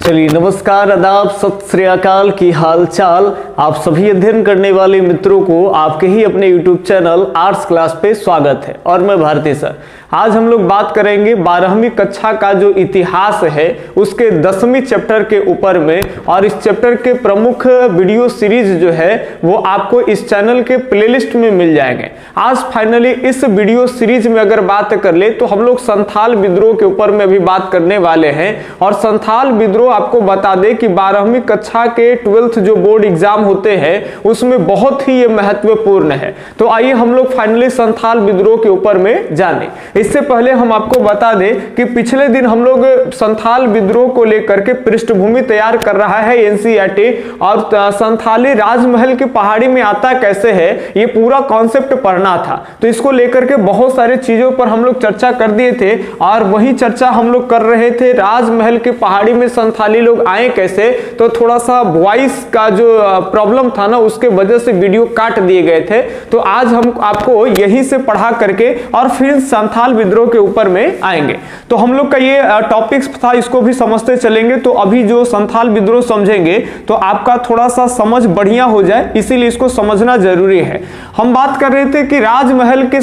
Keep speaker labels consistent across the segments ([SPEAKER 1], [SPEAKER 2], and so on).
[SPEAKER 1] चलिए नमस्कार, आदाब, सत श्री अकाल की हाल चाल। आप सभी अध्ययन करने वाले मित्रों को आपके ही अपने यूट्यूब चैनल आर्ट्स क्लास पे स्वागत है और मैं भारती सर। आज हम लोग बात करेंगे 12वीं कक्षा का जो इतिहास है उसके 10वीं चैप्टर के ऊपर में, और इस चैप्टर के प्रमुख वीडियो सीरीज जो है वो आपको इस चैनल के प्लेलिस्ट में मिल जाएंगे। आज फाइनली इस वीडियो सीरीज में अगर बात कर ले तो हम लोग संथाल विद्रोह के ऊपर में अभी बात करने वाले हैं। और संथाल विद्रोह आपको बता दें कि 12वीं कक्षा के 12th जो बोर्ड एग्जाम होते हैं उसमें बहुत ही ये महत्वपूर्ण है। तो आइए हम लोग फाइनली संथाल विद्रोह के ऊपर में जाने। इससे पहले हम आपको बता दें कि पिछले दिन हम लोग संथाल विद्रोह को लेकर के पृष्ठभूमि तैयार कर रहा है एनसीईआरटी, और संथाली राजमहल की पहाड़ी में आता कैसे है ये पूरा कॉन्सेप्ट पढ़ना था। तो इसको लेकर के बहुत सारे चीजों पर हम लोग चर्चा कर दिए थे, और वही चर्चा हम लोग कर रहे थे राजमहल की पहाड़ी में संथाली लोग आए कैसे। तो थोड़ा सा वॉइस का जो प्रॉब्लम था ना उसके वजह से वीडियो काट दिए गए थे। तो आज हम आपको यही से पढ़ा करके और फिर संथाल विद्रोह के ऊपर में आएंगे। तो हम लोग का ये टॉपिक्स था, इसको भी समझते चलेंगे। तो अभी जो संथाल विद्रोह समझेंगे तो आपका थोड़ा सा समझ बढ़िया हो जाए, इसीलिए इसको समझना जरूरी है। हम बात कर रहे थे कि राजमहल की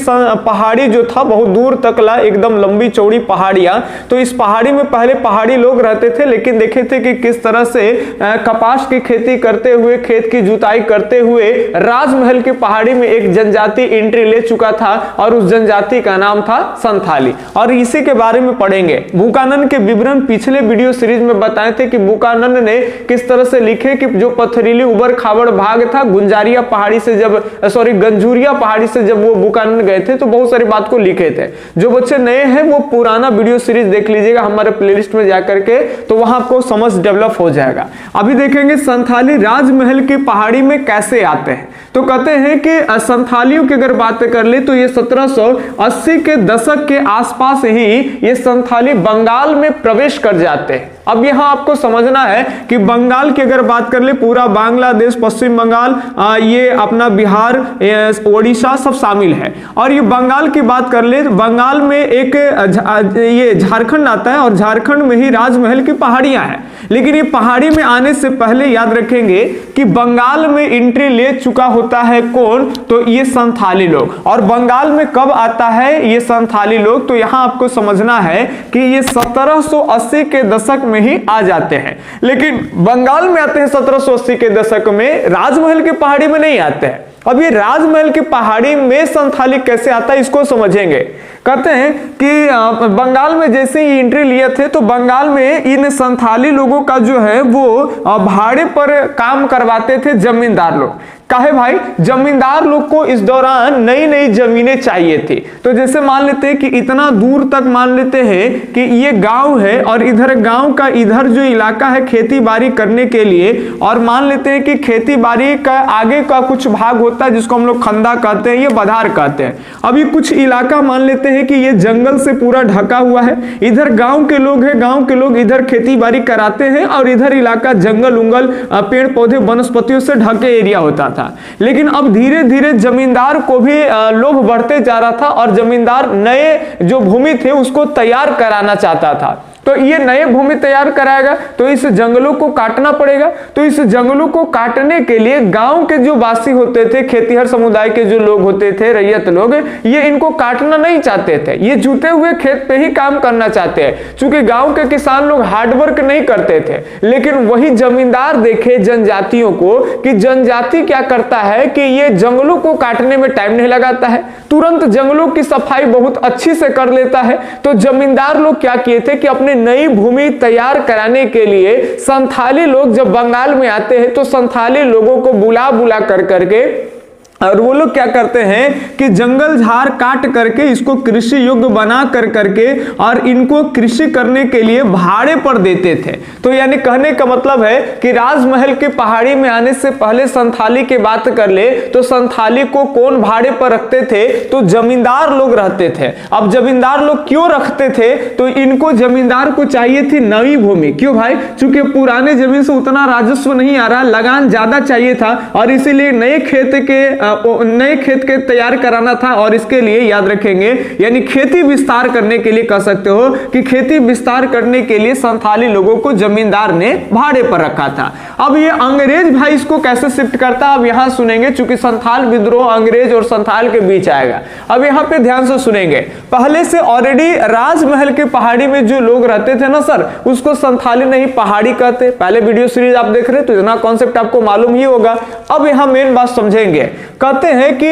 [SPEAKER 1] पहाड़ी जो था बहुत दूर तक ला, एकदम लंबी चौड़ी पहाड़ियां। तो इस पहाड़ी में पहले पहाड़ी लोग रहते थे, लेकिन देखे थे कि किस तरह से कपास की खेती करते हुए, खेत की जुताई करते हुए राजमहल की पहाड़ी में एक जनजाति एंट्री ले चुका था, और उस जनजाति का नाम था संथाली। और इसी के बारे में पढ़ेंगे। बुकानन के विवरण पिछले वीडियो सीरीज में बताए थे कि बुकानन ने किस तरह से लिखे कि जो पथरीली उबड़ खाबड़ भाग था गंजूरिया पहाड़ी से जब वो बुकानन गए थे तो बहुत सारी बात को लिखे थे। जो बच्चे नए हैं वो पुराना वीडियो सीरीज देख लीजिएगा हमारे प्लेलिस्ट में जाकर के, तो वहां आपको समझ डेवलप हो जाएगा। अभी देखेंगे संथाली राजमहल की पहाड़ी में कैसे आते हैं। तो कहते हैं कि संथालियों की अगर बात कर ले तो ये 1780 के दशक के आसपास ही ये संथाली बंगाल में प्रवेश कर जाते हैं। अब यहां आपको समझना है कि बंगाल की अगर बात कर ले, पूरा बांग्लादेश, पश्चिम बंगाल, ये अपना बिहार, ओडिशा सब शामिल है। और ये बंगाल की बात कर ले, बंगाल में एक ये झारखंड आता है, और झारखंड में ही राजमहल की पहाड़ियां हैं। लेकिन ये पहाड़ी में आने से पहले याद रखेंगे कि बंगाल में एंट्री ले चुका होता है कौन, तो ये संथाली लोग। और बंगाल में कब आता है ये संथाली लोग, तो यहां आपको समझना है कि ये 1780 के दशक में ही आ जाते हैं। लेकिन बंगाल में आते हैं 1780 के दशक में, राजमहल की पहाड़ी में नहीं आते हैं। अब ये राजमहल की पहाड़ी में संथाली कैसे आता है इसको समझेंगे। कहते हैं कि बंगाल में जैसे ही एंट्री लिए थे तो बंगाल में इन संथाली लोगों का जो है वो भाड़े पर काम करवाते थे जमींदार लोग। काहे भाई, जमींदार लोग को इस दौरान नई नई जमीनें चाहिए थी। तो जैसे मान लेते हैं कि इतना दूर तक मान लेते हैं कि ये गांव है, और इधर गांव का इधर जो इलाका है खेती बाड़ी करने के लिए, और मान लेते हैं कि खेती बाड़ी का आगे का कुछ भाग होता है जिसको हम लोग खंदा कहते हैं, ये बधार कहते हैं। अभी कुछ इलाका मान लेते हैं कि ये जंगल से पूरा ढका हुआ है, इधर गांव के लोग हैं, गांव के लोग इधर खेती बाड़ी कराते हैं, और इधर इलाका जंगल उंगल पेड़ पौधे वनस्पतियों से ढके एरिया होता था। लेकिन अब धीरे धीरे जमींदार को भी लोभ बढ़ते जा रहा था, और जमींदार नए जो भूमि थे उसको तैयार कराना चाहता था। तो ये नए भूमि तैयार कराएगा तो इस जंगलों को काटना पड़ेगा। तो इस जंगलों को काटने के लिए गांव के जो वासी होते थे, खेतीहर समुदाय के जो लोग होते थे, रैयत लोग, ये इनको काटना नहीं चाहते थे, ये जुते हुए खेत पे ही काम करना चाहते हैं। चूंकि गांव के किसान लोग हार्डवर्क नहीं करते थे, लेकिन वही जमींदार देखे जनजातियों को कि जनजाति क्या करता है कि ये जंगलों को काटने में टाइम नहीं लगाता है, तुरंत जंगलों की सफाई बहुत अच्छी से कर लेता है। तो जमींदार लोग क्या किए थे कि अपने नई भूमि तैयार कराने के लिए संथाली लोग जब बंगाल में आते हैं तो संथाली लोगों को बुला बुला कर करके, और वो लोग क्या करते हैं कि जंगल झाड़ काट करके इसको कृषि योग्य बना कर करके और इनको कृषि करने के लिए भाड़े पर देते थे। तो यानी कहने का मतलब है कि राजमहल की पहाड़ी में आने से पहले संथाली की बात कर ले तो संथाली को कौन भाड़े पर रखते थे, तो जमींदार लोग रहते थे। अब जमींदार लोग क्यों रखते थे, तो इनको जमींदार को चाहिए थी नई भूमि। क्यों भाई, चूंकि पुराने जमीन से उतना राजस्व नहीं आ रहा, लगान ज्यादा चाहिए था, और इसीलिए नए खेत के नए खेत के तैयार कराना था, और इसके लिए याद रखेंगे यानी खेती विस्तार करने के लिए कह सकते हो कि खेती विस्तार करने के लिए संथाली लोगों को जमींदार ने भाड़े पर रखा था। अब ये अंग्रेज भाई इसको कैसे शिफ्ट करता, अब यहां सुनेंगे, चूंकि संथाल विद्रोह अंग्रेज और संथाल के बीच आएगा। अब यहां पे ध्यान से सुनेंगे, पहले से ऑलरेडी राजमहल के पहाड़ी में जो लोग रहते थे ना सर, उसको संथाली नहीं पहाड़ी कहते। पहले वीडियो सीरीज आप देख रहे हैं तो इतना कॉन्सेप्ट आपको मालूम ही होगा। अब यहां मेन बात समझेंगे, कहते हैं कि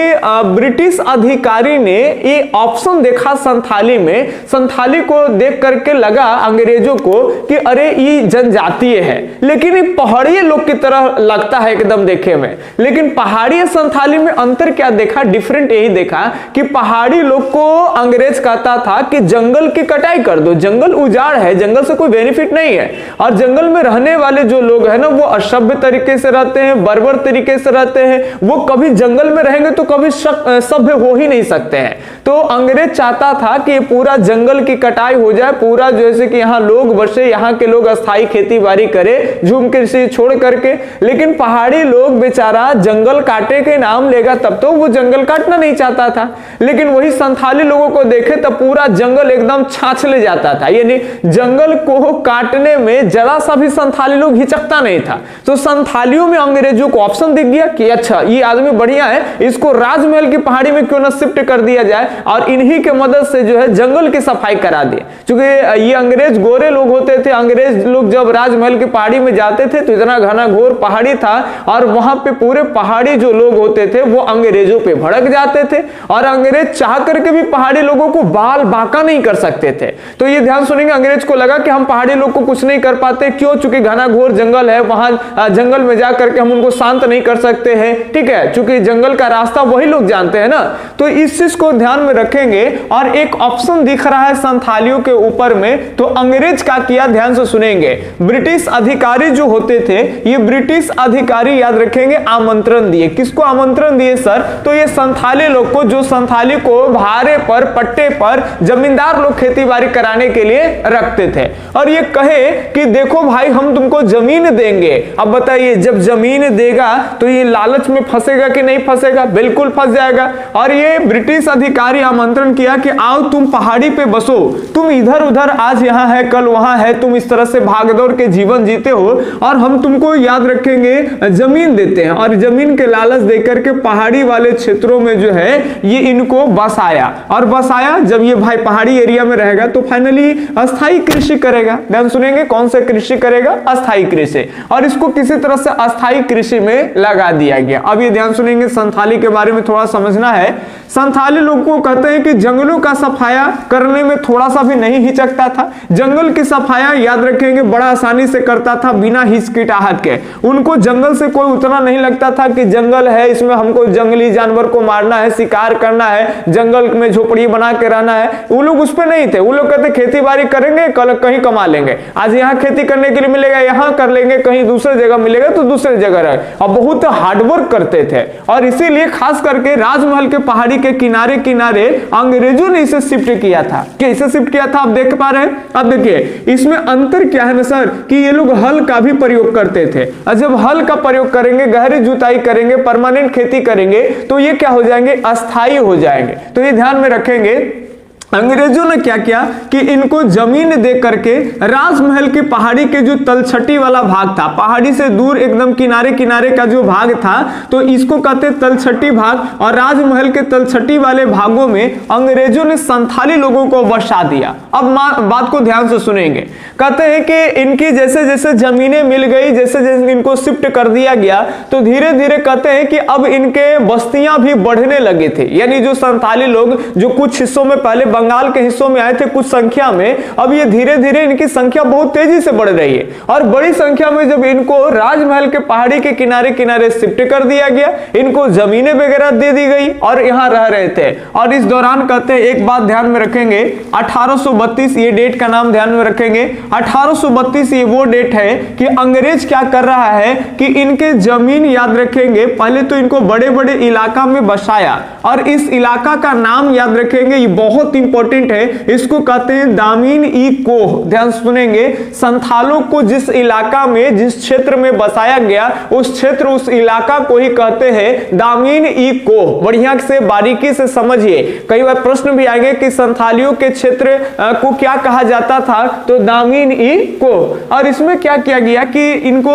[SPEAKER 1] ब्रिटिश अधिकारी ने ये ऑप्शन देखा संथाली में, संथाली को देख करके लगा अंग्रेजों को कि अरे ये जनजातीय है, लेकिन ये पहाड़ी लोग की तरह लगता है एकदम देखे में। लेकिन पहाड़ी संथाली में अंतर क्या देखा, डिफरेंट यही देखा कि पहाड़ी लोग को अंग्रेज कहता था कि जंगल की कटाई कर दो, जंगल उजाड़ है, जंगल से कोई बेनिफिट नहीं है, और जंगल में रहने वाले जो लोग हैं ना वो असभ्य तरीके से रहते हैं, बर्बर तरीके से रहते हैं, वो कभी जंगल में रहेंगे तो कभी सभ्य हो ही नहीं सकते हैं। तो अंग्रेज चाहता था कि पूरा जंगल की कटाई हो जाए, पूरा जैसे कि यहाँ लोग बसे, यहाँ के लोग अस्थाई खेती बाड़ी करे झूम कृषि छोड़ करके। लेकिन पहाड़ी लोग बेचारा जंगल काटे के नाम लेगा तब तो वो जंगल काटना नहीं चाहता था, लेकिन वही संथाली लोगों को देखे तब पूरा जंगल एकदम छाछ ले जाता था, यानी जंगल को काटने में जरा सा भी संथाली लोग हिचकता नहीं था। तो संथालियों में अंग्रेजों को ऑप्शन दिख गया कि अच्छा ये आदमी बढ़िया है, इसको राजमहल की पहाड़ी में क्यों ना शिफ्ट कर दिया जाए, और इन्हीं के मदद से जो है जंगल की सफाई करा दी। क्योंकि ये अंग्रेज गोरे लोग होते थे, अंग्रेज लोग जब राजमहल की पहाड़ी में जाते थे तो इतना घना घोर पहाड़ी था, और वहां पे पूरे पहाड़ी जो लोग होते थे वो अंग्रेजों पे भड़क जाते थे, और अंग्रेज चाह करके भी पहाड़ी लोगों को बाल बांका नहीं कर सकते थे। तो ये ध्यान सुनेंगे, अंग्रेज को लगा कि हम पहाड़ी लोग को कुछ नहीं कर पाते, क्यों, चूंकि घना घोर जंगल है, वहां जंगल में जाकर के हम उनको शांत नहीं कर सकते हैं, ठीक है, चूंकि जंगल का रास्ता वही लोग जानते हैं ना। तो इस चीज को ध्यान में रखेंगे, और एक ऑप्शन दिख रहा है संथालियों के ऊपर में, तो अंग्रेज क्या किया ध्यान से सुनेंगे। ब्रिटिश अधिकारी जो होते थे, ये ब्रिटिश अधिकारी याद रखेंगे आमंत्रण दिए, किसको आमंत्रण दिए सर, तो ये संथाली लोग को, जो संथाली को भाड़े पर पट्टे पर जमींदार लोग खेती बाड़ी कराने के लिए रखते थे, और ये कहे कि देखो भाई हम तुमको जमीन देंगे। अब बताइए जब जमीन देगा तो ये लालच में फंसेगा कि नहीं फंसेगा, बिल्कुल फंस जाएगा। और ये ब्रिटिश अधिकारी आमंत्रण किया कि आओ तुम पहाड़ी पे बसो, तुम इधर उधर आज यहाँ है कल वहां है, तुम इस तरह से भागदौड़ के जीवन जीते हो, और हम तुमको याद रखेंगे जमीन देते हैं, और जमीन के लालच देकर के पहाड़ी वाले क्षेत्रों में जो है ये इनको बसाया, और बसाया जब ये भाई पहाड़ी एरिया में रहेगा तो फाइनली अस्थाई कृषि करेगा। ध्यान सुनेंगे, कौन सा कृषि करेगा, अस्थाई कृषि, और इसको किसी तरह से अस्थाई कृषि में लगा दिया गया। अब ये ध्यान सुनेंगे, संथाली के बारे में थोड़ा समझना है। संथाली लोग को कहते हैं कि जंगलों का सफाया करने में थोड़ा सा भी नहीं हिचकता था, जंगल की सफाया याद रखेंगे बड़ा आसानी से करता था बिना हिचकिटाहट के। उनको जंगल से कोई उतना नहीं लगता था कि जंगल है इसमें हमको जंगली जानवर को मारना है, शिकार करना है, जंगल में झोपड़ी बना के रहना है, वो लोग उस पर नहीं थे। वो लोग कहते खेती बाड़ी करेंगे कल कहीं कमा लेंगे, आज यहाँ खेती करने के लिए मिलेगा यहाँ कर लेंगे, कहीं दूसरे जगह मिलेगा तो दूसरे जगह रहे, और बहुत हार्डवर्क करते थे। और इसीलिए खास करके राजमहल के पहाड़ी के किनारे किनारे अंग्रेजों ने इसे शिफ्ट किया था। कैसे शिफ्ट किया था आप देख पा रहे हैं। अब देखिए इसमें अंतर क्या है ना सर, कि ये लोग हल का भी प्रयोग करते थे, और जब हल का प्रयोग करेंगे, गहरी जुताई करेंगे, परमानेंट खेती करेंगे तो ये क्या हो जाएंगे, अस्थाई हो जाएंगे। तो ये ध्यान में रखेंगे। अंग्रेजों ने क्या किया कि इनको जमीन दे करके राजमहल की पहाड़ी के जो तलछटी वाला भाग था, पहाड़ी से दूर एकदम किनारे किनारे का जो भाग था, तो इसको कहते तलछटी भाग, और राजमहल के तलछटी वाले भागों में अंग्रेजों ने संथाली लोगों को बसा दिया। अब बात को ध्यान से सुनेंगे। कहते हैं कि इनकी जैसे जैसे जमीनें मिल गई, जैसे जैसे इनको शिफ्ट कर दिया गया, तो धीरे धीरे कहते हैं कि अब इनके बस्तियां भी बढ़ने लगे थे। यानी जो संथाली लोग जो कुछ हिस्सों में पहले बंगाल के हिस्सों में आए थे कुछ संख्या में, अब ये धीरे धीरे इनकी संख्या बहुत तेजी से बढ़ रही है, और बड़ी संख्या में जब इनको राजमहल के पहाड़ी के किनारे किनारे शिफ्ट कर दिया गया, इनको जमीनें वगैरह दे दी गई और यहाँ रह रहे थे। और इस दौरान कहते हैं एक बात ध्यान में रखेंगे, 1832 ये डेट का नाम ध्यान में रखेंगे। 1832 ये वो डेट है कि अंग्रेज क्या कर रहा है कि इनके जमीन याद रखेंगे, पहले तो इनको बड़े बड़े इलाका में बसाया, और इस इलाका का नाम याद रखेंगे, ये बहुत इंपॉर्टेंट इंपॉर्टेंट है, इसको कहते हैं दामिन ई कोह। ध्यान सुनेंगे, संथालों को जिस इलाका में, जिस क्षेत्र में बसाया गया, उस क्षेत्र, उस इलाका को ही कहते हैं दामिन ई कोह। बढ़िया से बारीकी से समझिए, कई बार प्रश्न भी आएंगे कि संथालियों के क्षेत्र को क्या कहा जाता था, तो दामिन ई कोह। और इसमें क्या किया गया कि इनको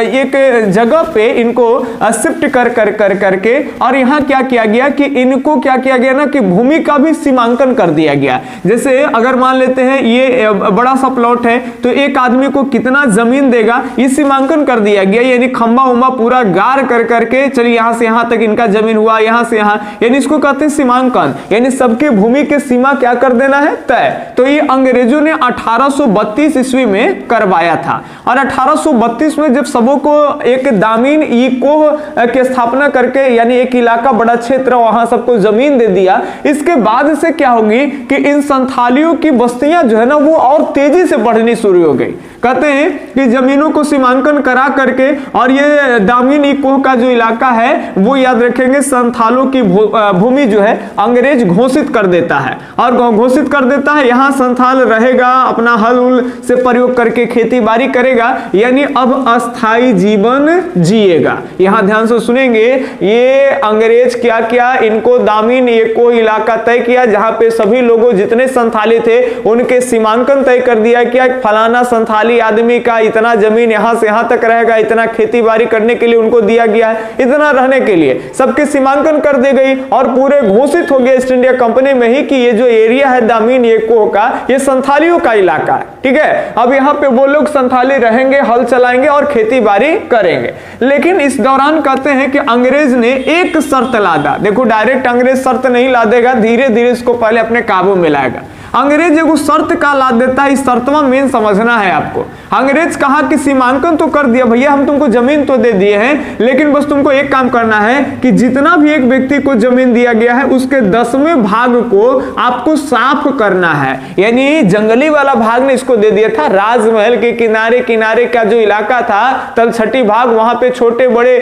[SPEAKER 1] एक जगह पे इनको शिफ्ट करके और यहाँ क्या किया गया कि इनको क्या किया गया ना कि भूमि का भी सीमांकन कर दिया गया। जैसे अगर मान लेते हैं ये बड़ा सा प्लॉट है, तो एक आदमी को कितना जमीन देगा, ये सीमांकन कर दिया गया। यानी खंबा उम्बा पूरा गार करके चलिए यहाँ से यहाँ तक इनका जमीन हुआ, यहाँ से यहाँ, यानी इसको कहते हैं सीमांकन। यानी सबके भूमि के सीमा क्या कर देना है, तय। तो ये अंग्रेजों ने 1832 ईस्वी में करवाया था। और 1832 में जब सबों को एक दामिन ई कोह की स्थापना करके, यानी एक इलाका, बड़ा क्षेत्र, वहां सबको जमीन दे दिया, इसके बाद से क्या होगी कि इन संथालियों की बस्तियां जो है ना वो और तेजी से बढ़नी शुरू हो गई। कहते हैं कि जमीनों को सीमांकन करा करके, और ये दामिन ई कोह का जो इलाका है वो याद रखेंगे संथालों की भूमि जो है अंग्रेज घोषित कर देता है। और घोषित कर देता है यहाँ संथाल रहेगा, अपना हल उल से प्रयोग करके खेती बाड़ी करेगा, यानी अब अस्थाई जीवन जिएगा। यहाँ ध्यान से सुनेंगे, ये अंग्रेज क्या किया, इनको दामिन ई कोह इलाका तय किया, जहां पे सभी लोगों, जितने संथाली थे उनके सीमांकन तय कर दिया कि फलाना संथाली आदमी का इतना जमीन यहां से यहां तक रहेगा, इतना खेती बाड़ी करने के लिए उनको दिया गया है, इतना रहने के लिए, सबके सीमांकन कर दी गई। और पूरे घोषित हो गया ईस्ट इंडिया कंपनी में ही कि ये जो एरिया है दामिन ई कोह का, ये संथालियों का इलाका है। ठीक है, अब यहाँ पे वो लोग संथाली रहेंगे, हल चलाएंगे और खेती बाड़ी करेंगे। लेकिन इस दौरान कहते हैं कि अंग्रेज ने एक शर्त लादा। देखो, डायरेक्ट अंग्रेज शर्त नहीं ला देगा, धीरे धीरे इसको पहले अपने काबू में लाएगा। अंग्रेज एगो शर्त का ला देता है, इस शर्तवा मेन समझना है आपको। अंग्रेज कहा कि सीमांकन तो कर दिया भैया, हम तुमको जमीन तो दे दिए हैं, लेकिन बस तुमको एक काम करना है कि जितना भी एक व्यक्ति को जमीन दिया गया है उसके 10वें भाग को आपको साफ करना है। यानी जंगली वाला भाग ने इसको दे दिया था, राजमहल के किनारे किनारे का जो इलाका था, तलछटी भाग, वहां पे छोटे बड़े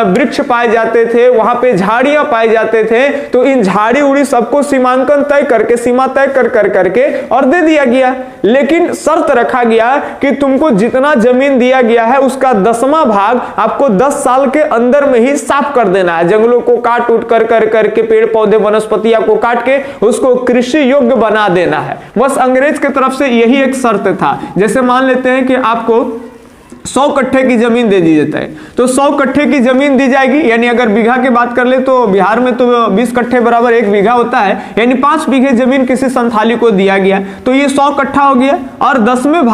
[SPEAKER 1] वृक्ष पाए जाते थे, वहां पे झाड़ियां पाए जाते थे, तो इन झाड़ी उड़ी सबको सीमांकन तय करके, सीमा तय करके और दे दिया गया। लेकिन शर्त रखा गया कि तुमको जितना जमीन दिया गया है उसका 10वां भाग आपको 10 साल के अंदर में ही साफ कर देना है। जंगलों को काट उठ करके, पेड़ पौधे वनस्पतियां को काट के उसको कृषि योग्य बना देना है। बस अंग्रेज की तरफ से यही एक शर्त था। जैसे मान लेते हैं कि आपको 100 कट्ठे की जमीन दे दी जाता है, तो 100 कट्ठे की जमीन दी जाएगी। यानी अगर बीघा की बात कर ले तो बिहार में तो 20 कट्ठे बराबर 1 बीघा होता है, यानी 5 बीघे जमीन किसी संथाली को दिया गया, तो ये 100 कट्ठा हो गया। और 10वें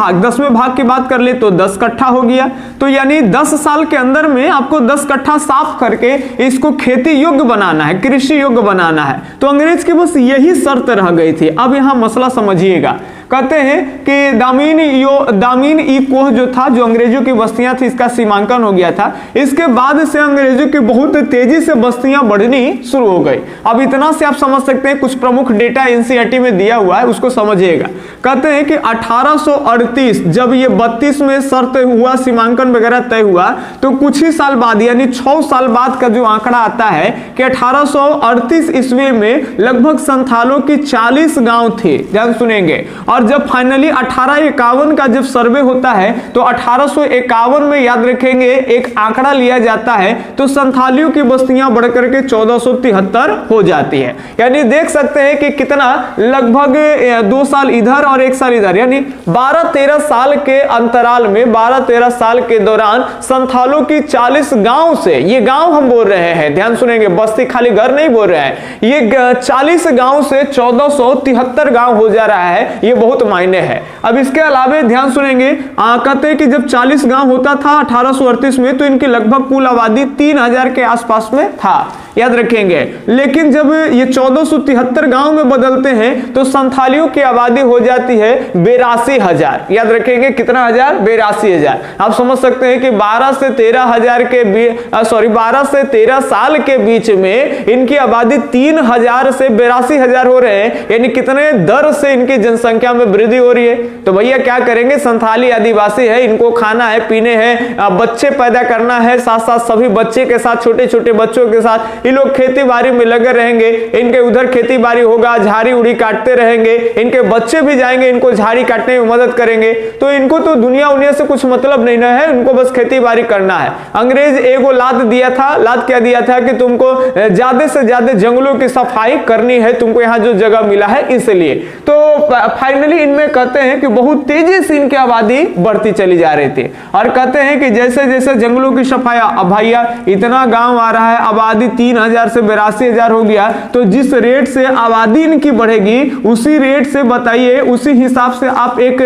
[SPEAKER 1] भाग की बात कर ले तो 10 कट्ठा हो गया। तो यानी 10 साल के अंदर में आपको 10 कट्ठा साफ करके इसको खेती योग्य बनाना है, कृषि योग्य बनाना है। तो अंग्रेज की बस यही शर्त रह गई थी। अब यहां मसला समझिएगा, कहते हैं कि दामिन ई कोह जो था, जो अंग्रेजों की बस्तियां थी, इसका सीमांकन हो गया था। इसके बाद से अंग्रेजों की बहुत तेजी से बस्तियां बढ़नी शुरू हो गई। अब इतना से आप समझ सकते हैं, कुछ प्रमुख डेटा एनसीईआरटी में दिया हुआ है, उसको समझिएगा। कहते हैं कि 1838 जब ये 32 में शर्त हुआ, सीमांकन वगैरह तय हुआ, तो कुछ ही साल बाद, यानी 6 साल बाद का जो आंकड़ा आता है कि 1838 ईस्वी में लगभग संथालों की 40 गांव थे। ध्यान सुनेंगे। और जब फाइनली 1851 का जब सर्वे होता है, तो 1851 में याद रखेंगे एक आंकड़ा लिया जाता है, तो संथालियों की बस्तियां बढ़कर के 1473 हो जाती है। यानी देख सकते हैं कि कितना, लगभग 2 साल इधर और 1 साल इधर, यानी 12-13 साल के अंतराल में, 12-13 साल के दौरान संथालों की 40 गांव से, ये गांव हम बोल रहे हैं, ध्यान सुनेंगे, बस्ती खाली घर नहीं बोल रहे हैं, ये 40 गांव से 1473 गांव हो जा रहा है। ये बहुत मायने है। अब इसके अलावा ध्यान सुनेंगे, कहते हैं कि जब 40 गांव होता था 1838 में, तो इनकी लगभग कुल आबादी 3000 के आसपास में था, याद रखेंगे। लेकिन जब ये 1473 गांव में बदलते हैं, तो संथालियों की आबादी हो जाती है 82,000। याद रखेंगे कितना हजार? 82,000। आप समझ सकते हैं कि 12 से 13 साल के बीच में इनकी आबादी 3000 से 82,000 हो रहे हैं। यानी कितने दर से इनकी जनसंख्या में वृद्धि हो रही है। तो भैया क्या करेंगे, संथाली आदिवासी है, इनको खाना है, पीने हैं, बच्चे पैदा करना है, साथ साथ सभी बच्चे के साथ, छोटे छोटे बच्चों के साथ ये लोग खेती बाड़ी में लगे रहेंगे, इनके उधर खेती बाड़ी होगा, झाड़ी उड़ी काटते रहेंगे, इनके बच्चे भी जाएंगे इनको झाड़ी काटने में मदद करेंगे। तो इनको तो दुनिया उनिया से कुछ मतलब नहीं ना है, उनको बस खेती बाड़ी करना है। अंग्रेज एगो लाद दिया था, लाद क्या दिया था कि तुमको ज्यादा से ज्यादा जंगलों की सफाई करनी है, तुमको यहाँ जो जगह मिला है इसलिए। तो फाइनली इनमें कहते हैं कि बहुत तेजी से इनकी आबादी बढ़ती चली जा रही थी और कहते हैं कि जैसे जैसे जंगलों की सफाई, अब भैया इतना गांव आ रहा है, आबादी 3000 से 82,000 हो गया, तो जिस रेट से आबादी इनकी बढ़ेगी उसी रेट से बताइए, उसी हिसाब से आप एक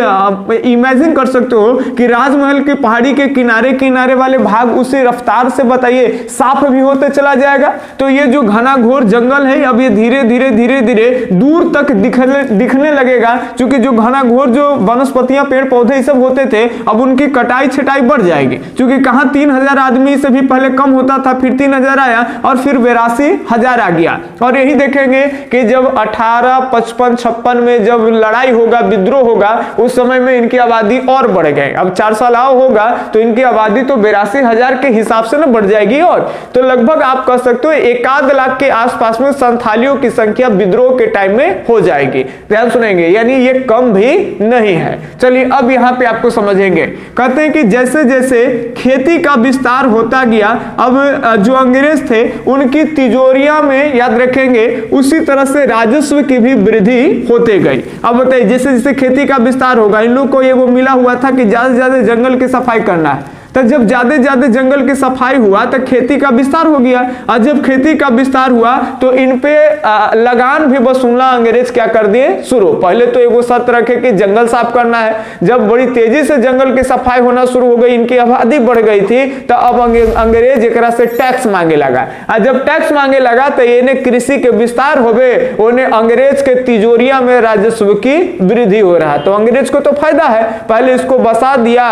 [SPEAKER 1] इमेजिन कर सकते हो कि राजमहल की पहाड़ी के किनारे किनारे वाले भाग उसी रफ्तार से बताइए साफ भी होते चला जाएगा। तो ये जो घना घोर जंगल है अब ये धीरे धीरे धीरे धीरे दूर तक दिखने लगेगा, क्योंकि जो घना घोर जो वनस्पतियां पेड़ पौधे सब होते थे अब उनकी कटाई छटाई बढ़ जाएगी, क्योंकि कहां 3000 आदमी से भी पहले कम होता था, फिर 3000 आया और फिर 82,000 आ गया। और यही देखेंगे कि जब 1855-56 में जब लड़ाई होगा, विद्रोह होगा, उस समय में इनकी आबादी और बढ़ गए। अब 4 साल होगा तो इनकी आबादी तो 82,000 के हिसाब से ना बढ़ जाएगी। और तो लगभग आप कह सकते हो 1 लाख के आसपास में संथालियों की संख्या विद्रोह के टाइम में हो जाएगी। ध्यान सुनेंगे, यानी ये कम भी नहीं है। चलिए अब यहां पे आपको समझेंगे, कहते हैं कि जैसे जैसे खेती का विस्तार होता गया, अब जो अंग्रेज थे उनकी तिजोरियां में, याद रखेंगे, उसी तरह से राजस्व की भी वृद्धि होते गई। अब बताइए जैसे जैसे खेती का विस्तार होगा, इन लोग को ये वो मिला हुआ था कि ज्यादा से ज्यादा जंगल की सफाई करना है, तो जब ज्यादा ज्यादा जंगल की सफाई हुआ तो खेती का विस्तार हो गया। और जब खेती का विस्तार हुआ तो इन पे लगान भी वसूलना अंग्रेज क्या कर दिए शुरू। पहले तो एगो शर्त रखे कि जंगल साफ करना है, जब बड़ी तेजी से जंगल की सफाई होना शुरू हो गई, इनकी आबादी बढ़ गई थी, तो अब अंग्रेज एकरा से टैक्स मांगे लगा। और जब टैक्स मांगे लगा तो इन्हें कृषि के विस्तार हो गए, उन्हें अंग्रेज के तिजोरिया में राजस्व की वृद्धि हो रहा। तो अंग्रेज को तो फायदा है, पहले इसको बसा दिया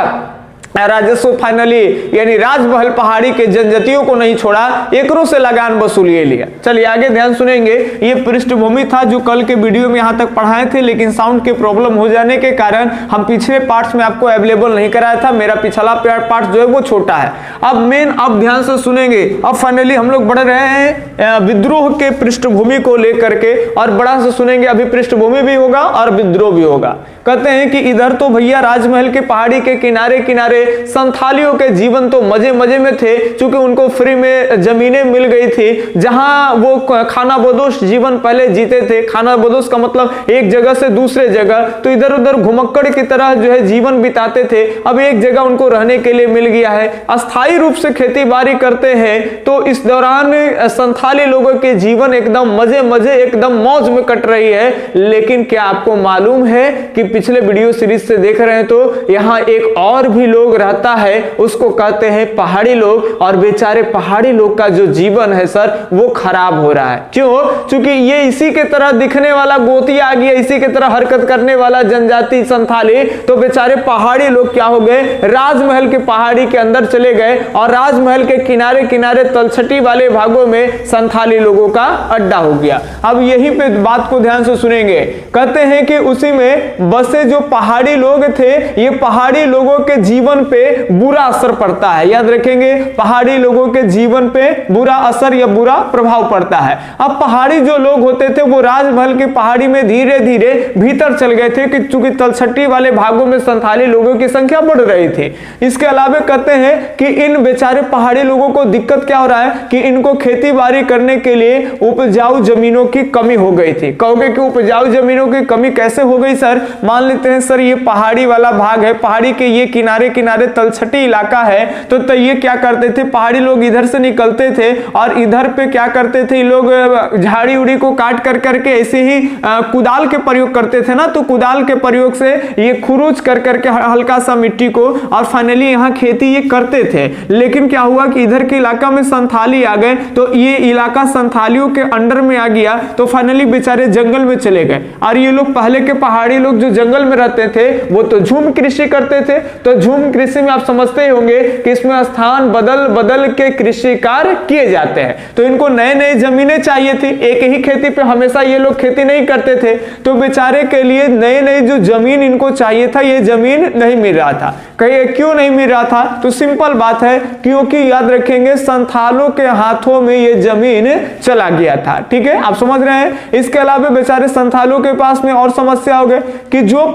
[SPEAKER 1] राजस्व, फाइनली यानी राजमहल पहाड़ी के जनजातियों को नहीं छोड़ा, एकरों से लगान वसूलिए लिया। चलिए आगे ध्यान सुनेंगे, ये पृष्ठभूमि था जो कल के वीडियो में यहां तक पढ़ाए थे, लेकिन साउंड के प्रॉब्लम हो जाने के कारण हम पिछले पार्ट्स में आपको अवेलेबल नहीं कराया था। मेरा पिछला पार्ट जो है वो छोटा है। अब ध्यान से सुनेंगे। अब फाइनली हम लोग बढ़ रहे हैं विद्रोह के पृष्ठभूमि को लेकर के, और बड़ा से सुनेंगे, अभी पृष्ठभूमि भी होगा और विद्रोह भी होगा। कहते हैं कि इधर तो भैया राजमहल के पहाड़ी के किनारे किनारे संथालियों के जीवन तो मजे मजे में थे, क्योंकि उनको फ्री में जमीनें मिल गई थी, जहां वो खानाबदोश जीवन पहले जीते थे। खानाबदोश का मतलब एक जगह से दूसरे जगह, तो इधर उधर घुमक्कड़ की तरह जो है जीवन बिताते थे। अब एक जगह उनको रहने के लिए मिल गया है, अस्थायी रूप से खेती बाड़ी करते हैं। तो इस दौरान संथाली लोगों के जीवन एकदम मजे मजे एकदम मौज में कट रही है। लेकिन क्या आपको मालूम है कि पिछले वीडियो सीरीज से देख रहे हैं तो यहाँ एक और भी लोग रहता है, उसको कहते हैं पहाड़ी लोग। और बेचारे पहाड़ी लोग का जो जीवन है सर वो खराब हो रहा है। क्यों? क्योंकि ये इसी के तरह दिखने वाला गोती आ गया, इसी के तरह हरकत करने वाला जनजाति संथाली। तो बेचारे पहाड़ी लोग क्या हो गए, राजमहल के पहाड़ी के अंदर चले गए और राजमहल के किनारे किनारे तलछटी वाले भागों में संथाली लोगों का अड्डा हो गया। अब यहीं पे बात को ध्यान से सुनेंगे। कहते हैं कि उसी में बसे जो पहाड़ी लोग थे, ये पहाड़ी लोगों के जीवन पे बुरा असर पड़ता है। याद रखेंगे, पहाड़ी लोगों के जीवन पे बुरा असर या बुरा प्रभाव पड़ता है। अब पहाड़ी जो लोग होते थे वो राजमहल के पहाड़ी में धीरे धीरे भीतर चल गए थे, कि चूंकि तलछटी वाले भागों में संथाली लोगों की संख्या बढ़ रही थी। इसके अलावा कहते हैं कि इन बेचारे पहाड़ी लोगों को दिक्कत क्या हो रहा है कि इनको खेती बाड़ी करने के लिए उपजाऊ जमीनों की कमी हो गई थी। कहोगे कि उपजाऊ जमीनों की कमी कैसे हो गई सर? मान लेते हैं सर ये पहाड़ी वाला भाग है, पहाड़ी के ये किनारे किनारे तलछटी इलाका है, तो ये क्या करते थे, पहाड़ी लोग इधर से निकलते थे और इधर पे क्या करते थे, लोग झाड़ी उड़ी को काट कर करके ऐसे ही कुदाल के प्रयोग करते थे ना, तो कुदाल के प्रयोग से ये खुरुच कर करके हल्का सा मिट्टी को, और फाइनली यहाँ खेती ये करते थे। लेकिन क्या हुआ कि इधर के इलाका में संथाली आ गए, तो ये इलाका संथालियों के अंडर में आ गया, तो फाइनली बेचारे जंगल में चले गए। और ये लोग पहले के पहाड़ी लोग जो जंगल में रहते थे वो तो झूम कृषि करते थे, तो झूम कृषि में आप समझते ही होंगे कि इसमें स्थान बदल बदल के कृषि कार्य किए जाते हैं। तो इनको नए नए जमीनें चाहिए थी, एक ही खेती पे हमेशा ये लोग खेती नहीं करते थे, तो बेचारे के लिए नए नए जो जमीन इनको चाहिए था, ये जमीन नहीं मिल रहा था। कहिए क्यों नहीं मिल रहा था? तो सिंपल बात है, क्योंकि याद रखेंगे संथालों के हाथों में ये जमीन चला गया था। ठीक है, आप समझ रहे हैं। इसके अलावा बेचारे संथालों के पास में और समस्या हो गई कि जो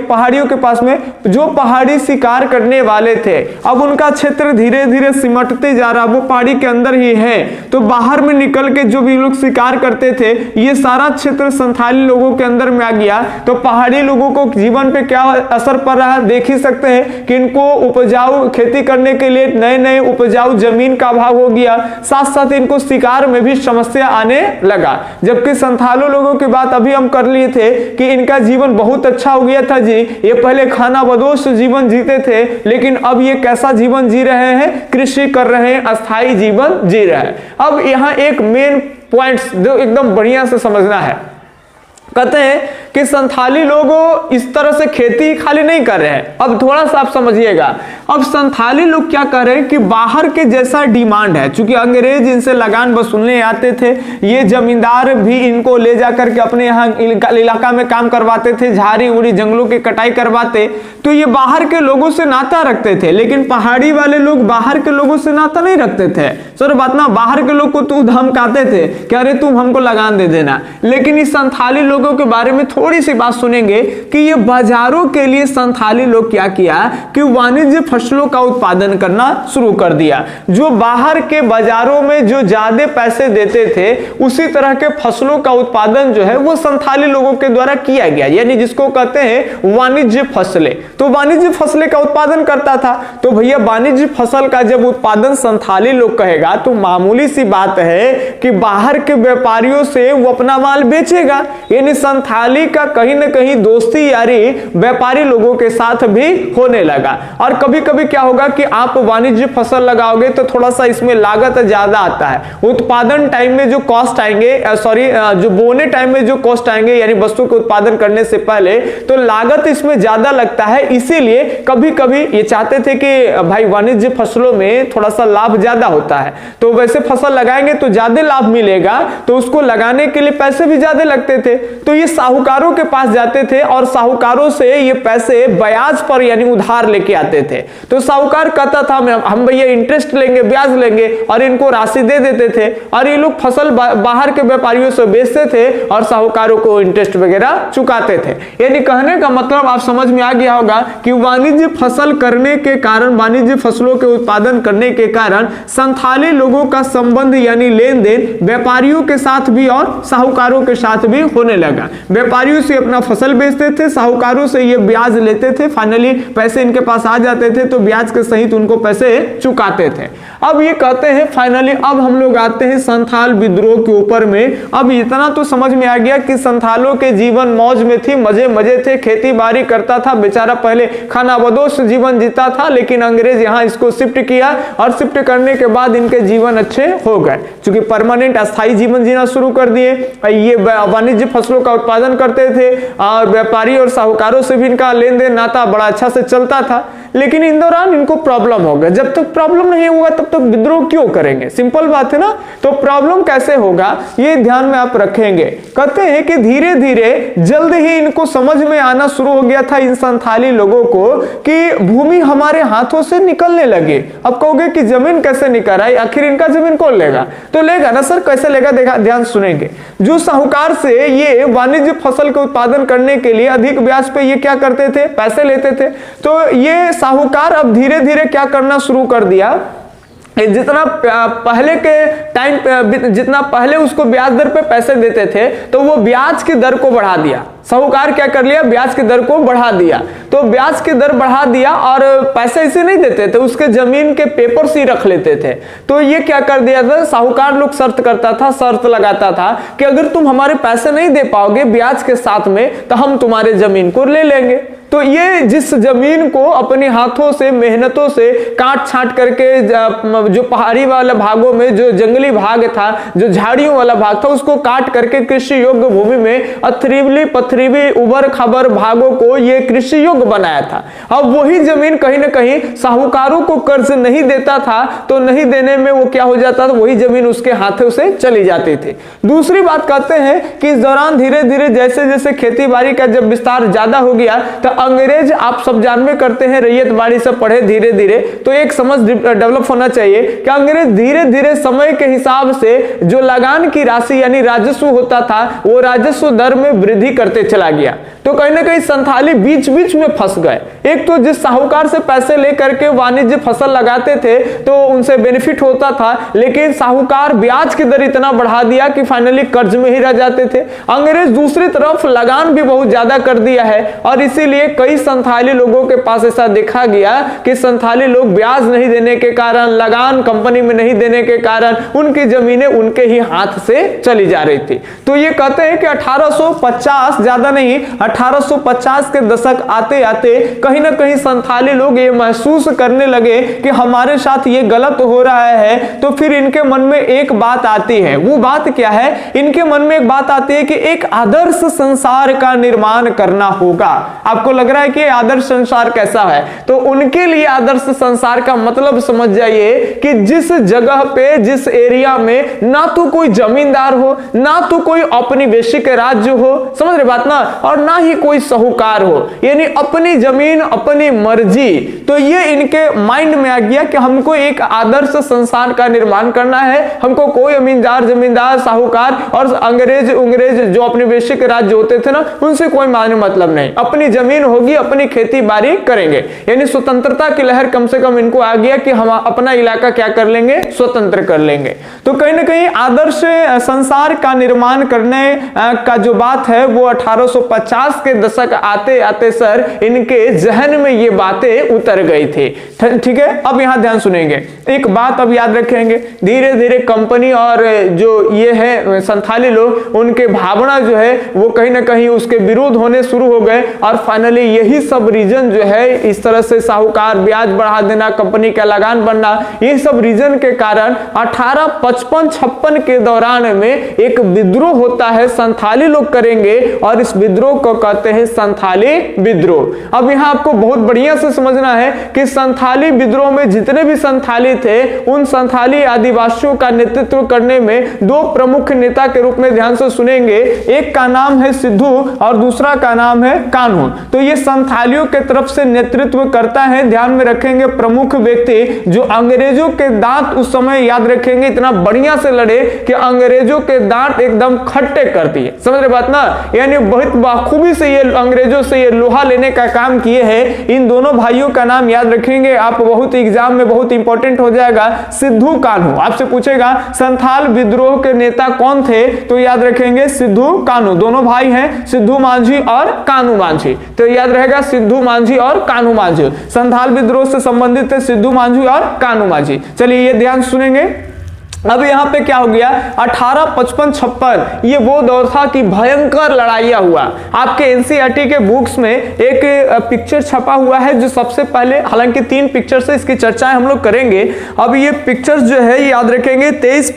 [SPEAKER 1] पहाड़ियों के पास में जो पहाड़ी शिकार करने वाले थे, अब उनका क्षेत्र धीरे धीरे सिमटते जा रहा, वो पहाड़ी के अंदर ही है, तो बाहर में निकल के जो भी लोग शिकार करते थे, ये सारा क्षेत्र संथाली लोगों के अंदर में आ गया। तो पहाड़ी लोगों को जीवन पे क्या असर पड़ रहा है, देख ही सकते हैं कि इनको उपजाऊ खेती करने के लिए नए नए उपजाऊ जमीन का अभाव हो गया, साथ साथ इनको शिकार में भी समस्या आने लगा। जबकि संथालों लोगों की बात अभी हम कर लिए थे कि इनका जीवन बहुत अच्छा हो गया था जी, ये पहले खानाबदोश जीवन जीते थे, लेकिन अब ये कैसा जीवन जी रहे हैं? कृषि कर रहे हैं, अस्थाई जीवन जी रहे हैं। अब यहाँ एक मेन पॉइंट्स जो एकदम बढ़िया से समझना है, कहते हैं कि संथाली लोग इस तरह से खेती खाली नहीं कर रहे हैं। अब थोड़ा सा आप समझिएगा, अब संथाली लोग क्या कर रहे हैं कि बाहर के जैसा डिमांड है, क्योंकि अंग्रेज इनसे लगान वसूलने आते थे, ये जमींदार भी इनको ले जाकर के अपने यहाँ इलाका में काम करवाते थे, झाड़ी उड़ी जंगलों की कटाई करवाते, तो ये बाहर के लोगों से नाता रखते थे। लेकिन पहाड़ी वाले लोग बाहर के लोगों से नाता नहीं रखते थे। सर बात ना, बाहर के लोग को तो धमकाते थे कि अरे तुम हमको लगान दे देना। लेकिन इस संथाली लोगों के बारे में थोड़ी सी बात सुनेंगे कि ये बाजारों के लिए संथाली लोग क्या किया कि वाणिज्य फसलों का उत्पादन करना शुरू कर दिया। जो बाहर के बाजारों में जो ज्यादा पैसे देते थे, उसी तरह के फसलों का उत्पादन जो है वो संथाली लोगों के द्वारा किया गया, यानी जिसको कहते हैं वाणिज्य फसलें। तो वाणिज्य फसलें का उत्पादन करता था। तो भैया वाणिज्य फसल का जब उत्पादन संथाली लोग कहेगा, तो मामूली सी बात है कि बाहर के व्यापारियों से वो अपना माल बेचेगा, यानी संथाली का कहीं ना कहीं दोस्ती यारी व्यापारी लोगों के साथ भी होने लगा। और कभी कभी क्या होगा कि आप वाणिज्य फसल लगाओगे तो थोड़ा सा इसमें लागत ज्यादा आता है, उत्पादन टाइम में जो कॉस्ट आएंगे, जो बोने टाइम में जो कॉस्ट आएंगे, यानी वस्तु के उत्पादन करने से पहले, तो लागत इसमें ज्यादा लगता है। इसीलिए कभी कभी ये चाहते थे कि भाई वाणिज्य फसलों में थोड़ा सा लाभ ज्यादा होता है, तो वैसे फसल लगाएंगे तो ज्यादा लाभ मिलेगा, तो उसको लगाने के लिए पैसे भी ज्यादा लगते थे। तो ये साहूकारों के पास जाते थे और साहूकारों से ये पैसे ब्याज पर यानी उधार लेके आते थे। तो साहूकार कहता था हम भैया इंटरेस्ट लेंगे, ब्याज लेंगे, और इनको राशि दे देते थे, और ये लोग फसल बाहर के व्यापारियों से बेचते थे और साहूकारों को इंटरेस्ट वगैरह चुकाते थे। यानी कहने का मतलब आप समझ में आ गया होगा कि वाणिज्य फसल करने के कारण, वाणिज्य फसलों के उत्पादन करने के कारण संथाली लोगों का संबंध यानी लेन देन व्यापारियों के साथ भी और साहूकारों के साथ भी होने लगा। व्यापारियों से अपना फसल बेचते थे, साहूकारों से ये ब्याज लेते थे, फाइनली पैसे इनके पास आ जाते थे तो ब्याज के सहित उनको पैसे चुकाते थे। अब ये कहते हैं फाइनली अब हम लोग आते हैं संथाल विद्रोह के ऊपर में। अब इतना तो समझ में आ गया कि संथालों के जीवन मौज में थी, मजे मजे थे, खेती बाड़ी करता था बेचारा, पहले खानाबदोश जीवन जीता था, लेकिन अंग्रेज यहाँ इसको शिफ्ट किया और शिफ्ट करने के बाद इनके जीवन अच्छे हो गए, क्योंकि परमानेंट अस्थायी जीवन जीना शुरू कर दिए। ये वाणिज्य फसलों का उत्पादन करते थे और व्यापारी और साहूकारों से भी इनका लेन देन नाता बड़ा अच्छा से चलता था। लेकिन इन दौरान इनको प्रॉब्लम हो गया। जब तक प्रॉब्लम नहीं होगा तब तक विद्रोह क्यों करेंगे? सिंपल बात है ना। तो प्रॉब्लम कैसे होगा ये ध्यान में आप रखेंगे। कहते हैं कि धीरे धीरे जल्द ही इनको समझ में आना शुरू हो गया था इन संथाली लोगों को कि भूमि हमारे हाथों से निकलने लगी। अब कहोगे कि जमीन कैसे निकल आई, आखिर इनका जमीन कौन लेगा? तो लेगा ना सर, कैसे लेगा? देखा, ध्यान सुनेंगे। जो साहूकार से ये वाणिज्य फसल के उत्पादन करने के लिए अधिक ब्याज पे ये क्या करते थे? पैसे लेते थे। तो ये साहूकार अब धीरे धीरे क्या करना शुरू कर दिया, जितना पहले के टाइम, जितना पहले उसको ब्याज दर पे पैसे देते थे, तो वो ब्याज की दर को बढ़ा दिया। साहूकार क्या कर लिया? ब्याज की दर को बढ़ा दिया। तो ब्याज की दर बढ़ा दिया और पैसे इसे नहीं देते थे, उसके जमीन के पेपर्स ही रख लेते थे। तो ये क्या कर दिया था, साहूकार लोग शर्त करता था, शर्त लगाता था कि अगर तुम हमारे पैसे नहीं दे पाओगे ब्याज के साथ में, तो हम तुम्हारे जमीन को ले लेंगे। तो ये जिस जमीन को अपने हाथों से मेहनतों से काट छांट करके जो पहाड़ी वाला भागों में जो जंगली भाग था, जो झाड़ियों वाला भाग था, उसको काट करके कृषि योग्य भूमि में अथरीवली पथरीवी उबर खबर भागों को ये कृषि योग्य बनाया था। अब वही जमीन कहीं ना कहीं साहूकारों को कर्ज नहीं देता था, तो नहीं देने में वो क्या हो जाता था, वही जमीन उसके हाथों से चली जाती थी। दूसरी बात कहते हैं कि इस दौरान धीरे धीरे जैसे जैसे खेती बाड़ी का जब विस्तार ज्यादा हो गया, तो अंग्रेज, आप सब जानवे करते हैं, रैयत बाड़ी से पढ़े धीरे धीरे, तो एक समझ डेवलप होना चाहिए कि अंग्रेज धीरे धीरे समय के हिसाब से जो लगान की राशि यानी राजस्व होता था, वो राजस्व दर में वृद्धि करते चला गया। तो कहीं ना कहीं संथाली बीच बीच में फंस गए। एक तो जिस साहूकार से पैसे लेकर के वाणिज्य फसल लगाते थे तो उनसे बेनिफिट होता था, लेकिन साहूकार ब्याज की दर इतना बढ़ा दिया कि फाइनली कर्ज में ही रह जाते थे। अंग्रेज दूसरी तरफ लगान भी बहुत ज्यादा कर दिया है, और इसीलिए कई संथाली लोगों के पास ऐसा देखा गया कि संथाली लोग ब्याज नहीं देने के कारण, लगान कंपनी में नहीं देने के कारण उनकी जमीनें उनके ही हाथ से चली जा रही थी। तो ये कहते हैं कि 1850, ज्यादा नहीं, 1850 के दशक आते आते कहीं ना कहीं संथाली लोग ये महसूस करने लगे कि हमारे साथ ये गलत हो रहा है। तो फिर इनके मन में एक बात आती है। वो बात क्या है? इनके मन में एक बात आती है कि एक आदर्श संसार का निर्माण करना होगा। आपको लग रहा है कि आदर्श संसार कैसा है? तो उनके लिए आदर्श संसार का मतलब समझ जाइए कि जिस जगह पे, जिस एरिया में ना तो कोई जमींदार हो, ना तो कोई औपनिवेशिक राज्य हो, समझ रहे बात ना, और ना ही कोई साहूकार हो, यानी अपनी जमीन अपनी मर्जी। तो ये इनके माइंड में आ गया कि हमको एक आदर्श संसार का निर्माण करना है। हमको कोई जमींदार साहूकार और अंग्रेज जो औपनिवेशिक राज्य होते थे ना, उनसे कोई माने मतलब नहीं। अपनी जमीन होगी, अपनी खेती बाड़ी करेंगे। यानी स्वतंत्रता की लहर कम से कम इनको आ गया कि हम अपना इलाका क्या कर लेंगे, स्वतंत्र कर लेंगे। तो कहीं ना कहीं आदर्श संसार का निर्माण करने का जो बात है वो 1850 के दशक आते आते सर इनके जहन में ये बातें उतर गई थी। ठीक है, अब यहां ध्यान सुनेंगे, एक बात अब याद रखेंगे। धीरे धीरे कंपनी और जो ये है संथाली लोग, उनके भावना जो है वो कहीं ना कहीं उसके विरोध होने शुरू हो गए, और फाइनली यही सब रीजन जो है, इस तरह से साहूकार ब्याज बढ़ा देना, कंपनी का लगान बढ़ना, ये सब रीजन के कारण 1855-56 के दौरान में एक विद्रोह होता है, संथाली लोग करेंगे, और इस विद्रोह को कहते हैं संथाली विद्रोह। अब यहां आपको बहुत बढ़िया से समझना है कि संथाली विद्रोह में जितने भी संथाली थे, उन संथाली आदिवासियों का नेतृत्व करने में दो प्रमुख नेता के रूप में ध्यान से सुनेंगे। एक का नाम है सिद्धू और दूसरा का नाम है कान्हू। तो ये संथालियों के तरफ से नेतृत्व करता है। ध्यान में रखेंगे प्रमुख व्यक्ति जो अंग्रेजों के दांत उस समय याद रखेंगे इतना बढ़िया से लड़े कि अंग्रेजों के दांत एकदम खट्टे कर दिए। समझ रहे बात ना, यानी बहुत बाखूबी से ये अंग्रेजों से ये लोहा लेने का काम किए हैं। इन दोनों भाइयों का नाम याद रखेंगे आप, बहुत एग्जाम में बहुत इंपॉर्टेंट हो जाएगा। सिद्धू कान्हू आपसे पूछेगा संथाल विद्रोह के नेता कौन थे, तो याद रखेंगे सिद्धू कान्हू। दोनों भाई हैं, सिद्धू मांझी और कान्हू मांझी। तो याद रहेगा सिद्धू मांझी और कान्हू मांझी। संथाल विद्रोह से संबंधित है सिद्धू मांझी और कान्हू मांझी। चलिए ये ध्यान सुनेंगे। अब यहां पे क्या हो गया, 1855-56 ये वो दौर था कि भयंकर लड़ाइयां हुआ। आपके एनसीईआरटी के बुक्स में एक पिक्चर छपा हुआ है जो सबसे पहले, हालांकि 3 पिक्चर से इसकी चर्चाएं हम लोग करेंगे। अब ये पिक्चर्स जो है याद रखेंगे 23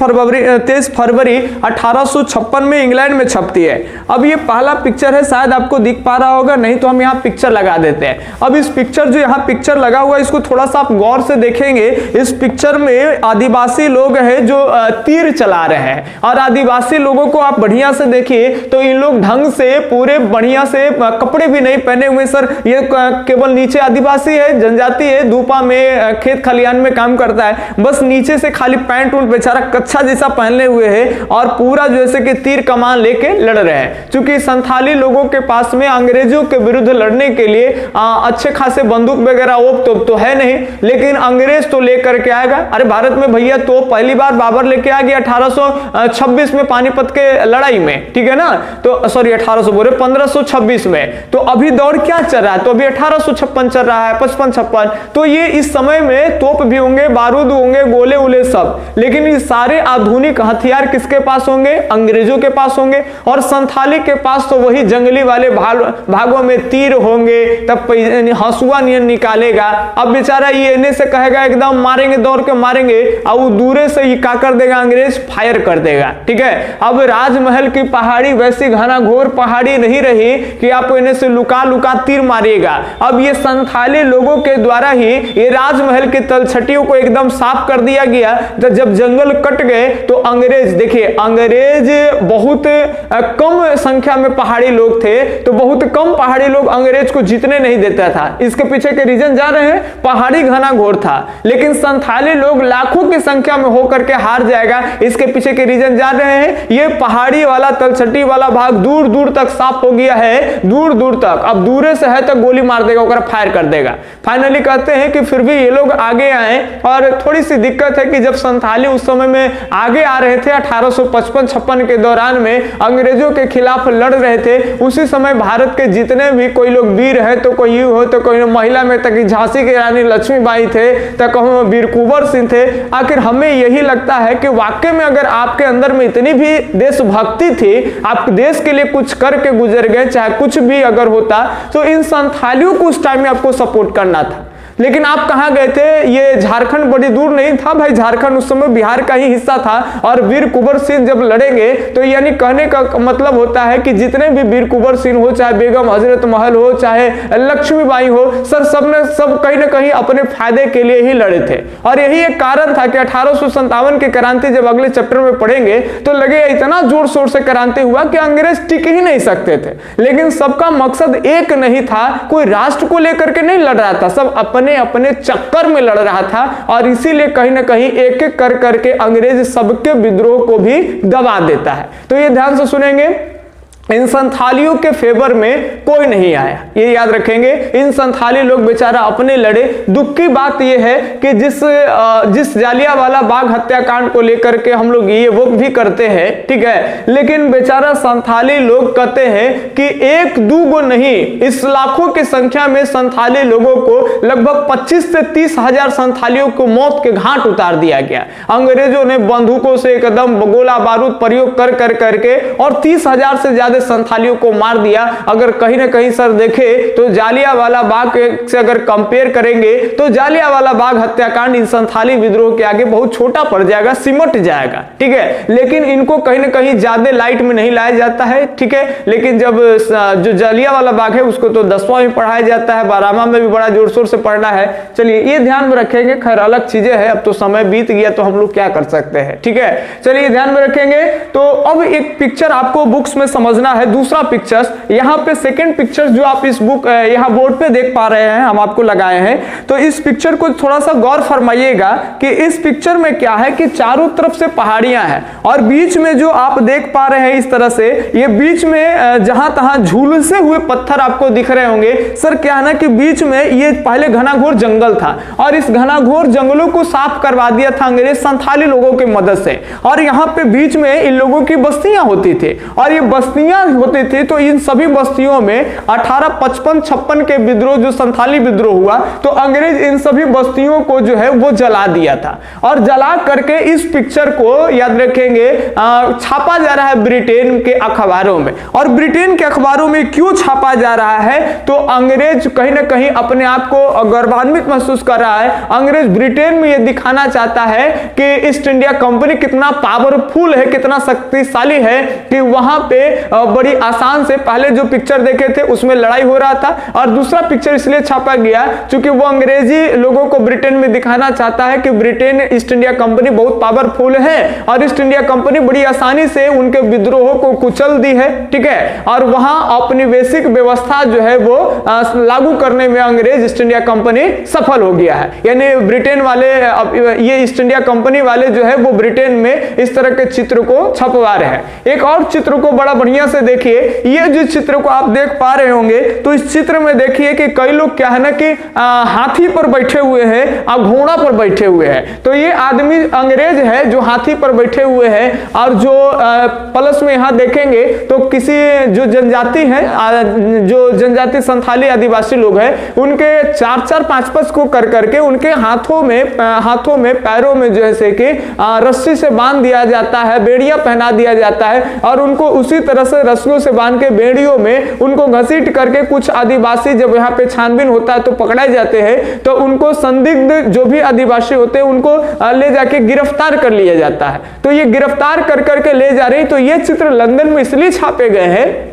[SPEAKER 1] फरवरी 1856 में इंग्लैंड में छपती है। अब ये पहला पिक्चर है, शायद आपको दिख पा रहा होगा, नहीं तो हम यहाँ पिक्चर लगा देते हैं। अब इस पिक्चर जो यहाँ पिक्चर लगा हुआ है, इसको थोड़ा सा आप गौर से देखेंगे। इस पिक्चर में आदिवासी लोग हैं जो तीर चला रहे हैं, और आदिवासी लोगों को आप बढ़िया से देखिए तो इन लोग ढंग से पूरे बढ़िया से कपड़े भी नहीं पहने हुए सर। ये केवल नीचे आदिवासी है, जनजाति है, धूपा में खेत खलियान में काम करता है, बस नीचे से खाली पैंट उल्ट बेचारा कच्छा जैसा पहने हुए है, और पूरा जैसे कि तीर कमान लेके लड़ रहे हैं। क्योंकि संथाली लोगों के पास में अंग्रेजों के विरुद्ध लड़ने के लिए अच्छे खासे बंदूक वगैरह तो है नहीं, लेकिन अंग्रेज तो लेकर के आएगा। अरे भारत में भैया तो पहली बार बाबर लेके आ गया 1826 में पानीपत के लड़ाई में, ठीक है ना। तो सॉरी 1800 बोले 1526 में। तो अभी दौर क्या चल रहा है, तो अभी 1856 चल रहा है, 55-56। तो ये इस समय में तोप भी होंगे, बारूद होंगे, गोले उले सब, लेकिन ये सारे आधुनिक हथियार किसके पास होंगे, अंग्रेजों के पास होंगे। और संथाली के पास तो वही जंगली वाले भागों में तीर होंगे, तब हंसुआ निकालेगा। अब बेचारा ये इन्हें से कहेगा एकदम मारेंगे, दौड़ के मारेंगे, और वो दूरे से ही क्या कर देगा, अंग्रेज फायर कर देगा, ठीक है। अब राजमहल की पहाड़ी वैसी घना घोर पहाड़ी नहीं रही कि आप इन्हें से लुका लुका तीर मारिएगा। अब ये संथाली लोगों के द्वारा ही ये राजमहल की तलछटियों को एकदम साफ कर दिया गया। जब जंगल कट गए तो अंग्रेज, देखिए अंग्रेज बहुत कम संख्या में पहाड़ी लोग थे, तो बहुत कम पहाड़ी लोग अंग्रेज को जीतने नहीं देता था। इसके पीछे के रीजन जा रहे हैं, पहाड़ी घना घोर था, लेकिन संथाली लोग लाखों की संख्या में होकर के हार जाएगा। इसके पीछे के रीजन जा रहे हैं, ये पहाड़ी वाला तलछटी वाला भाग दूर दूर तक साफ हो गया है, दूर दूर तक। अब दूरे से है तो गोली मार देगा, ओकरा फायर कर देगा। फाइनली कहते हैं कि फिर भी ये लोग आगे आए, और थोड़ी सी दिक्कत है कि जब संथाली उस समय में आगे आ रहे थे 1855-56 के दौरान में अंग्रेजों के खिलाफ लड़ रहे थे, उसी समय भारत के जितने भी कोई लोग वीर है, तो कोई यू हो, तो कोई महिला में तक झांसी की रानी लक्ष्मीबाई थे, तो कहूँ वीर कुंवर सिंह थे। आखिर हमें यही लगता है कि वाकई में अगर आपके अंदर में इतनी भी देशभक्ति थी, आप देश के लिए कुछ करके गुजर गए, चाहे कुछ भी अगर होता, तो इन संथालियों को उस टाइम में आपको सपोर्ट करना था। लेकिन आप कहां गए थे, ये झारखंड बड़ी दूर नहीं था भाई, झारखंड उस समय बिहार का ही हिस्सा था। और वीर कुंवर सिंह जब लड़ेंगे तो यानी कहने का मतलब होता है कि जितने भी वीर कुंवर सिंह हो, चाहे बेगम हजरत महल हो, चाहे लक्ष्मीबाई हो, सर सबने सब कहीं ना कहीं अपने फायदे के लिए ही लड़े थे। और यही एक कारण था कि 1857 की क्रांति जब अगले चैप्टर में पढ़ेंगे तो लगे इतना जोर शोर से क्रांति हुआ कि अंग्रेज टिक ही नहीं सकते थे। लेकिन सबका मकसद एक नहीं था, कोई राष्ट्र को लेकर के नहीं लड़ रहा था, सब अपने अपने चक्कर में लड़ रहा था। और इसीलिए कहीं ना कहीं एक एक कर करके अंग्रेज सबके विद्रोह को भी दबा देता है। तो ये ध्यान से सुनेंगे, इन संथालियों के फेवर में कोई नहीं आया, ये याद रखेंगे। इन संथाली लोग बेचारा अपने लड़े। दुख की बात यह है कि जिस जालियांवाला बाग हत्याकांड को लेकर के हम लोग ये वो भी करते हैं, ठीक है, लेकिन बेचारा संथाली लोग कहते हैं कि एक दो गो नहीं, इस लाखों की संख्या में संथाली लोगों को लगभग 25 से 30 हजार संथालियों को मौत के घाट उतार दिया गया। अंग्रेजों ने बंदूकों से एकदम गोला बारूद प्रयोग कर करके और 30,000 से ज्यादा संथालियों को मार दिया। अगर कहीं ना कहीं सर देखे तो जालियांवाला बाग से अगर कंपेयर करेंगे तो जालियांवाला बाग हत्याकांड इन संथाली विद्रोह के आगे बहुत छोटा पड़ जाएगा, सिमट जाएगा, ठीक है। लेकिन इनको कहीं ना कहीं ज्यादा लाइट में नहीं लाया जाता है, ठीक है। लेकिन जब जो जालियांवाला बाग है उसको तो 10वां में पढ़ाया जाता है, 12वां में भी बड़ा जोर शोर से पढ़ना है। चलिए ये ध्यान में रखेंगे, खैर अलग चीजें हैं, अब तो समय बीत गया तो हम लोग क्या कर सकते हैं, ठीक है। चलिए ध्यान में रखेंगे। तो अब एक पिक्चर आपको बुक्स में समझना है, दूसरा पिक्चर्स यहाँ पे सेकंड पिक्चर्स जो आप इस बुक यहाँ बोर्ड पे देख पा रहे हैं, हम आपको लगाए हैं। तो इस पिक्चर को थोड़ा सा गौर फरमाइएगा कि इस पिक्चर में क्या है कि चारों तरफ से पहाड़ियां हैं और बीच में जो आप देख पा रहे हैं इस तरह से, ये बीच में जहां तहां झुलसे हुए पत्थर आपको दिख रहे होंगे। सर क्या है ना कि बीच में ये पहले घनाघोर जंगल था और इस घनाघोर जंगलों को साफ करवा दिया था अंग्रेज संथाली लोगों की मदद से। और यहाँ पे बीच में इन लोगों की बस्तियां होती थी और ये बस्तियां होती थी। तो इन सभी बस्तियों में 1855-56 के विद्रोह जो संथाली विद्रोह हुआ तो अंग्रेज इन सभी बस्तियों को जो है वो जला दिया था। और जला करके इस पिक्चर को याद रखेंगे छापा जा रहा है ब्रिटेन के अखबारों में। और ब्रिटेन के अखबारों में क्यों छापा जा रहा है, तो अंग्रेज कहीं ना कहीं अपने आप को गौरवान्वित महसूस कर रहा है। अंग्रेज ब्रिटेन में यह दिखाना चाहता है कि ईस्ट इंडिया कंपनी कितना पावरफुल है, कितना शक्तिशाली है, कि वहां पे बड़ी आसान से, पहले जो पिक्चर देखे थे उसमें लड़ाई हो रहा था और दूसरा पिक्चर इसलिए छापा गया क्योंकि वो अंग्रेजी लोगों को ब्रिटेन में दिखाना चाहता है कि ब्रिटेन ईस्ट इंडिया कंपनी बहुत पावरफुल है और ईस्ट इंडिया कंपनी बड़ी आसानी से उनके विद्रोहों को कुचल दी है, ठीक है। और वहां औपनिवेशिक व्यवस्था जो है वो लागू करने में अंग्रेज ईस्ट इंडिया कंपनी सफल हो गया है। यानी ब्रिटेन वाले, ये ईस्ट इंडिया कंपनी वाले जो है वो ब्रिटेन में इस तरह के चित्र को छपवा रहे हैं। एक और चित्र को बड़ा बढ़िया
[SPEAKER 2] से देखिए, ये जो चित्र को आप देख पा रहे होंगे, तो इस चित्र में देखिए कि कई लोग क्या है ना कि हाथी पर बैठे हुए हैं और घोड़ा पर बैठे हुए हैं। तो ये आदमी अंग्रेज है जो हाथी पर बैठे हुए हैं, और जो प्लस में यहाँ देखेंगे तो किसी जो जनजाति है, जो जनजाति संथाली आदिवासी लोग हैं, उनके 4-4 5-5 को कर करके उनके हाथों में पैरों में जैसे कि रस्सी से बांध दिया जाता है, बेड़ियां पहना दिया जाता है, और उनको उसी तरह से रस्सियों से बांध के बेड़ियों में उनको घसीट करके कुछ आदिवासी जब यहाँ पे छानबीन होता है तो पकड़ाए जाते हैं, तो उनको संदिग्ध जो भी आदिवासी होते हैं उनको ले जाके गिरफ्तार कर लिया जाता है। तो ये गिरफ्तार कर करके ले जा रही, तो ये चित्र लंदन में इसलिए छापे गए हैं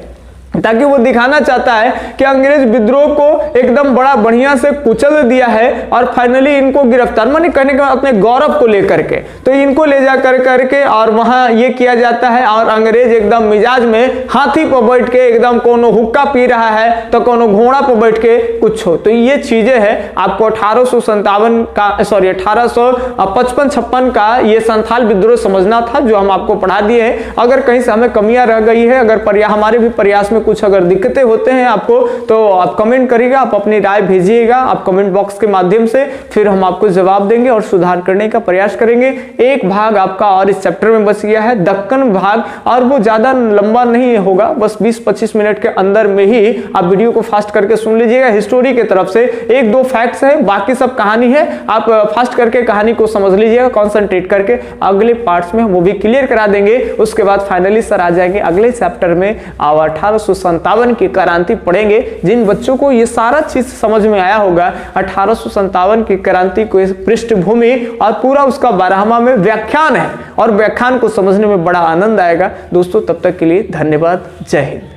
[SPEAKER 2] ताकि वो दिखाना चाहता है कि अंग्रेज विद्रोह को एकदम बड़ा बढ़िया से कुचल दिया है, और फाइनली इनको गिरफ्तार, माने कहने के अपने गौरव को लेकर के, तो इनको ले जा करके और वहां ये किया जाता है, और अंग्रेज एकदम मिजाज में हाथी पर बैठ के एकदम कोनो हुक्का पी रहा है तो कोनो घोड़ा पर बैठ के कुछ हो। तो ये चीजें हैं, आपको 1857 का 1855-56 का ये संथाल विद्रोह समझना था, जो हम आपको पढ़ा दिए हैं। अगर कहीं से हमें कमियां रह गई है, अगर हमारे भी प्रयास में कुछ अगर दिक्कतें होते हैं आपको, तो आप कमेंट करिएगा, आप अपनी राय भेजिएगा आप कमेंट बॉक्स के माध्यम से, फिर हम आपको जवाब देंगे और सुधार करने का प्रयास करेंगे। एक भाग आपका और इस चैप्टर में बच गया है, दक्कन भाग, और वो ज्यादा लंबा नहीं होगा, बस 20-25 मिनट के अंदर में ही आप वीडियो को फास्ट करके सुन लीजिएगा। हिस्टोरी की तरफ से 1-2 फैक्ट्स है, बाकी सब कहानी है, आप फास्ट करके कहानी को समझ लीजिएगा, कॉन्सेंट्रेट करके। अगले पार्ट्स में वो भी क्लियर करा देंगे। उसके बाद फाइनली सर आ जाएंगे अगले चैप्टर में, 1857 की क्रांति पढ़ेंगे। जिन बच्चों को ये सारा चीज समझ में आया होगा, 1857 की क्रांति को पृष्ठभूमि और पूरा उसका 12वां में व्याख्यान है, और व्याख्यान को समझने में बड़ा आनंद आएगा। दोस्तों तब तक के लिए धन्यवाद, जय हिंद।